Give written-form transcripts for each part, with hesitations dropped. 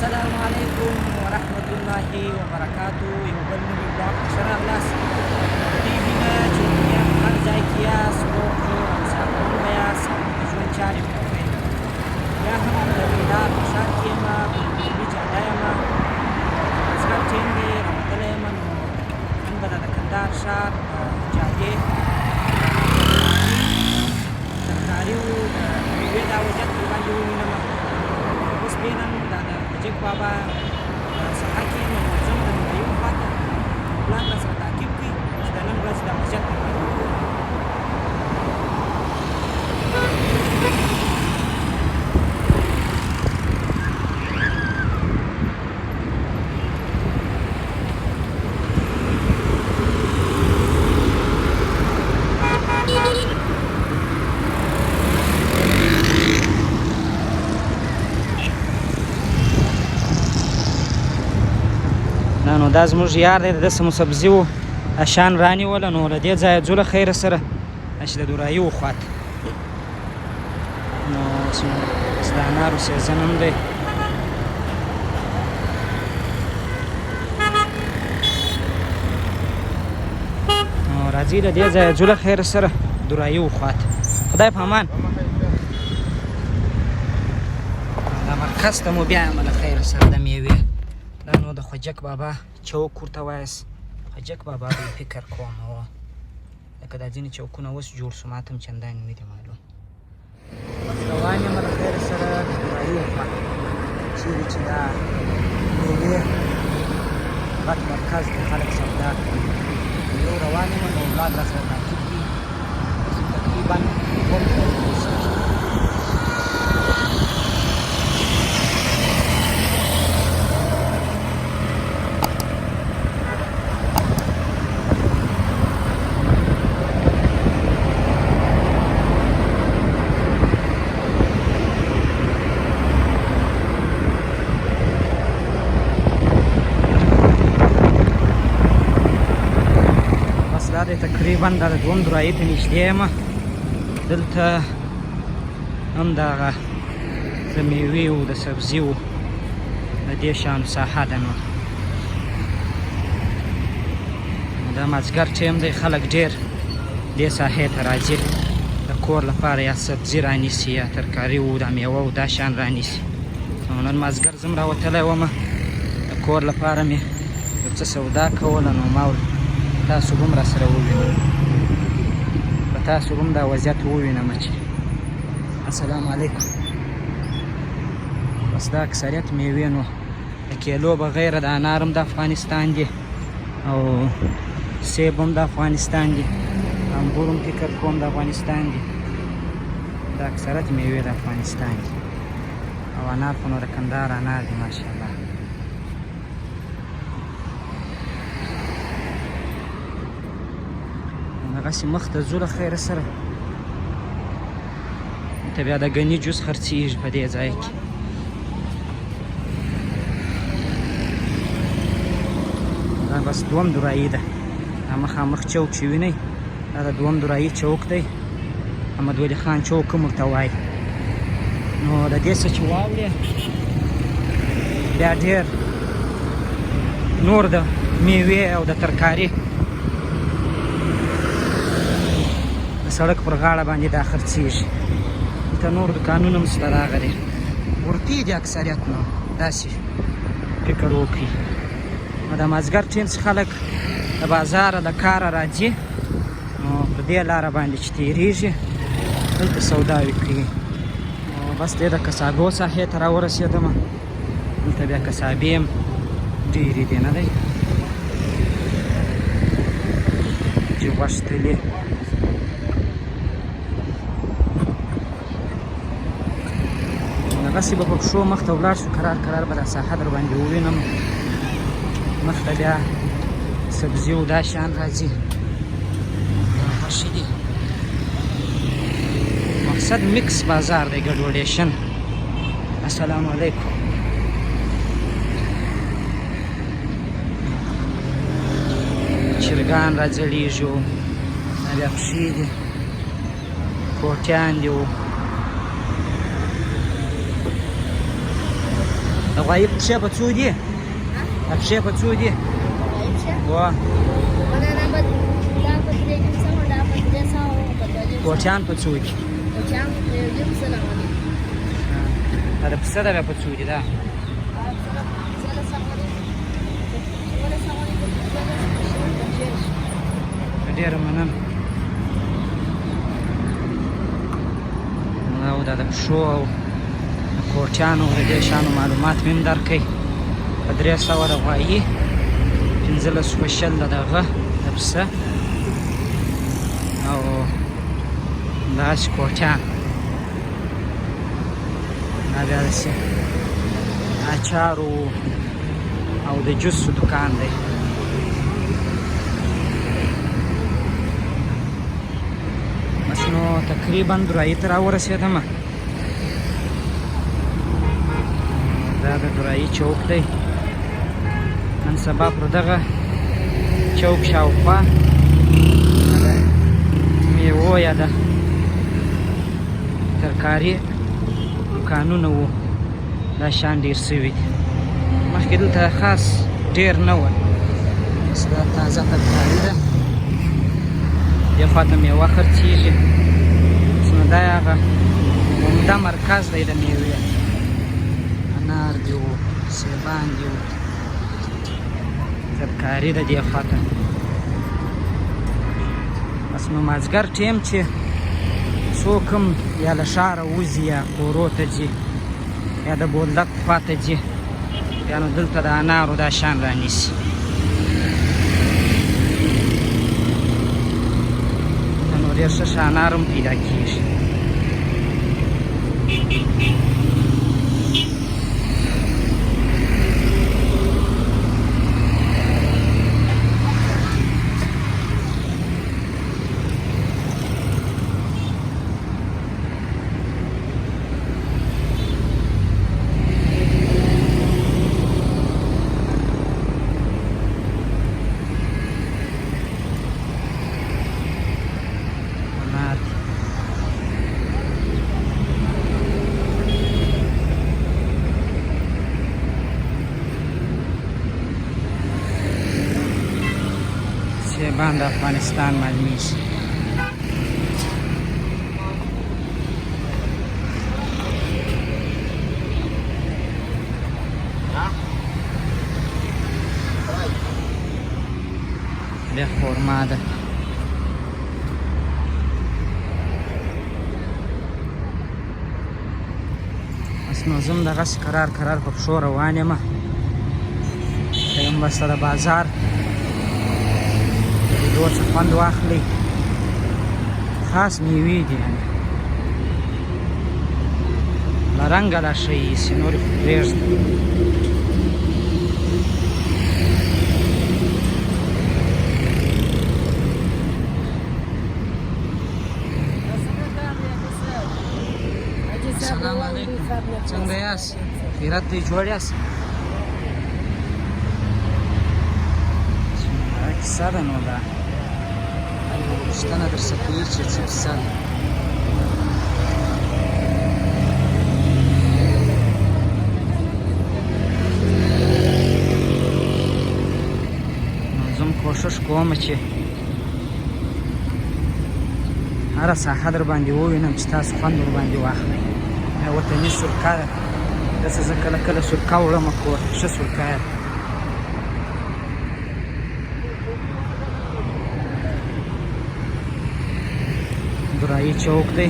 السلام علیکم ورحمت الله وبرکاتو. یو بل نوي بلاګ ته ښه راغلاست. د دې هیله چې دنیا په هر ځای کې یاست، روغ جوړ او صحتمند به یاست او د ژوند چارې مو کوئ. بیا هم د بیلار په ښار کې یمه، په ملي جاده یمه، مازدیګر ټایم دی، راوتلی یمه. نو نن به د کندهار ښار جادې ترکاري و د میوې دا وضعیت ورباندې ووینمه. اوس بینم دا د جګ بابا ساحه کې یم، نو ځم د نوایي خواته. پلان راسره تعقیب کړي چې د نن ورځې دا وضعیت ورباندې وګورو. نو دا زموږ یار دی، د ده څه سبزي و اشان رانیوله، نو له دې ځایه ځو له خیره سره چې د دورایي و خواته. نو اوس د انارو سیزن هم دی. نو راځئ له دې ځایه ځو له خیره سره دورایي و خواته. خدای په امان. دا مرکز ته مو بیا یم له خیره سره د میوې. دا نو د خوجک بابا چوک ورته وایست. خوجک بابا به فکر کوم لکه دا ځینې چوکونه اوس جوړ شو، ماته هم چندانې نه دي معلوم. روان یم له خیره سره د دورایي خوا چیرې چې دا میوې غټ مرکز دی، خلک سودا کوي. یو روان یم، نو اولاد راسره تعقیب کړي. تقریبا اووه کلونه اوسېږي. تقریبا دا د دوم دورایي ته نږدې یم. دلته هم دغه د میوې و د سبزي و د دې شیانو ساحه ده. نو دا مازدیګر ټایم دی، خلک ډېر دې ساحې ته راځي د کور لپاره، یا سبزي رانیسي یا ترکاري و دا میوه و دا شیان رانیسي. نو نن مازدیګر زه هم راوتلی ومه د کور لپاره مې یو څه سودا کوله. نو ما تاسو هم را سره ووینم، په تاسو هم دا وضعیت ووینم چې السلام علیکم. بس دا اکثریت میوې نو د کیلو بغیر د انار هم د افغانستان دي او سیب هم د افغانستان دي، انګور هم فکر کوم د افغانستان دي. دا اکثریت میوې د افغانستان دي او انار خو نو د کندهار انار دي ماشاءالله. هغسې مخ ته ځو له خیره سره، ته بیا د ګني جوس خرڅېږي په دې ځای کې. دا بس دوم دورایي ده. دا مخامخ چوک چې وینئ دا د دوم دورایي چوک دی، احمد ولي خان چوک هم ورته وایي. نو د دې څه چې واورې بیا ډېر نور د میوې او د ترکاري سړک پر غاړه باندې دا خرڅېږي. دلته نور دوکانونه هم شته راغلي، ورتې دي اکثریت. نو داسې فکر وکړي. نو د مازدیګر ټایم چې خلک د بازاره د کاره راځي، نو په دې لاره باندې چې تېرېږي دلته سوداوې کوي. نو بس دې د کسابو ساحې ته راورسېدمه. دلته بیا کسابې هم ډېرې دي، نه دی چې غوښتلې. هغسې به په پښو مخ ته ولاړ شو، کرار کرار به دا ساحه در باندې ووینم. مخ ته بیا سبزي و دا شیان راځي، خوښې دي. مقصد مکس بازار دی، ګډوډېشن. السلام علیکم. چرګان راځړېږي، دا بیا پښې دي، کوټیان دي و د غوايي پښې په څو دي؟ د پښې په څو دي؟ کوټیان په څو دي؟ دا د پسه د بیا په څو دي دا؟ ډېره مننه. او دا د پښو او د کوټیانو د دې شیانو معلومات مې هم درکوي. په 300 د غوايي، 1500 د دغه د پسه او داسې کوټیان. دا بیا داسې اچارو او د جوسو دکان دی. بس نو تقریبا درایي ته راورسېدم. دا د درایي چوک دی. نن سبا پر دغه چوک شاوخوا د میوو یا د ترکاري دوکانونه وو. دا شیان ډېر سوي دي. مخکې دلته خاص ډېر نه وه. بس دا تازه ترکاري ده. دې خوا ته میوه خرڅېږي. بس نو دا یې هغه عمده مرکز دی د میوې. انار دي وو، سیبان دي وو، ترکاري ده دې خوا ته. بس نو مازدیګر ټیم چې څوک هم یا له ښاره وځي یا کورو ته ځي یا د بولدک خوا ته ځي، بیا نو دلته د انارو دا شیان رانیسي. دلته نو ډېر ښه ښه انار هم پیدا کېږي. سیبان د افغانستان معلومیږي. بیا خورما ده. بس نو زه هم دغسې کرار کرار په پښو روان یم. ته یم بس د بازار لیدو څه خوند واخلئ. خاص میوې دي یعنې له رنګه لا ښه ایسي، نورې خو پرېږده. السلام علیکم. څنګه یاست؟ خیرات دی؟ جوړ یاست؟ دا کیسه ده نو دا پوښتنه درڅه کوي چې څه کیسه ده. نو زه هم کوښښ کوم چې هره ساحه در باندې ووینم چې تاسو خوند ور باندې واخلئ. وطني سرکه ده. داسې زه کله کله سرکه وړم کور ته. ښه سرکه ده. درایي چوک دی.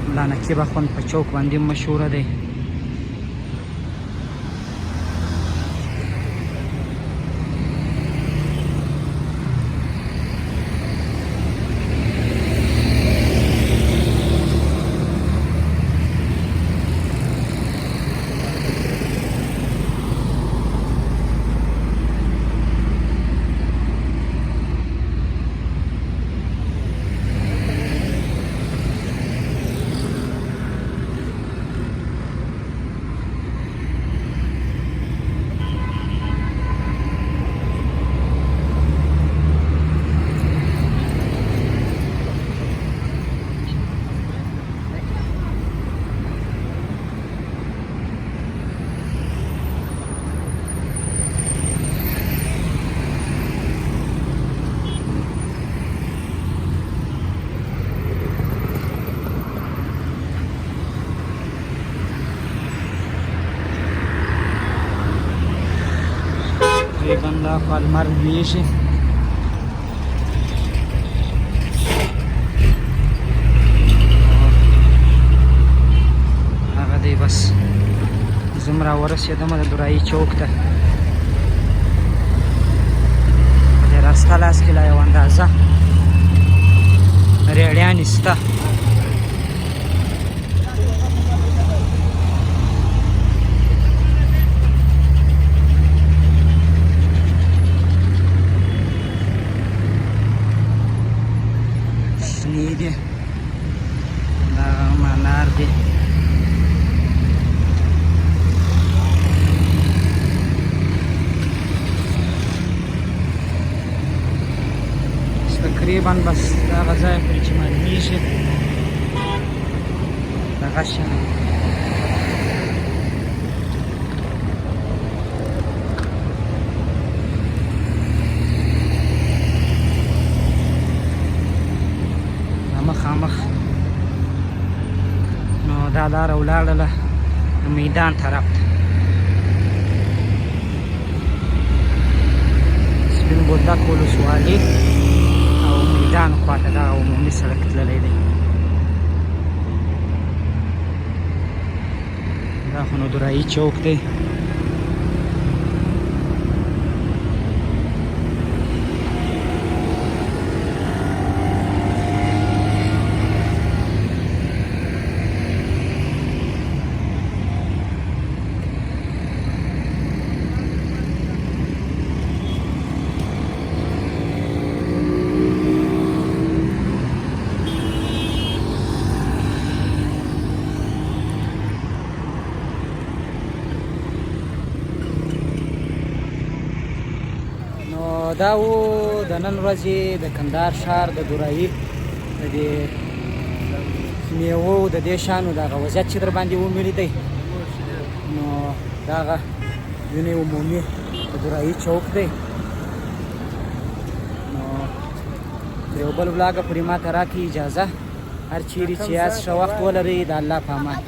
ملا نقیب اخوند په چوک باندې مشهوره دی. تقریبا دا خوا لمر لویږي هغه دی بس زه هم راورسېدم د درایي چوک ته په دې راسته لاس کې لا یو اندازه ریړیانې شته شنې دي دا هم انار دي تقریبا بس دغه ځای پورې چې معلومیږي دغه شان مخامخ نو دا لاره ولاړله د میدان طرف ته سپین بولدک ولسوالي او میدان خواته دا عمومي سړک تللی دی دا خو نو درایي چوک دی دا و د نن ورځې د کندهار ښار د درایي د دې میوو د دې شانو دغه وضعیت چې در باندې ولیدی نو دغه ځینې عمومي د درایي چوک دی نو تر یو بل ولاګه پورې ماته راکړي اجازه هر چیرې چې یاست ښه وخت ولرئ د الله په امان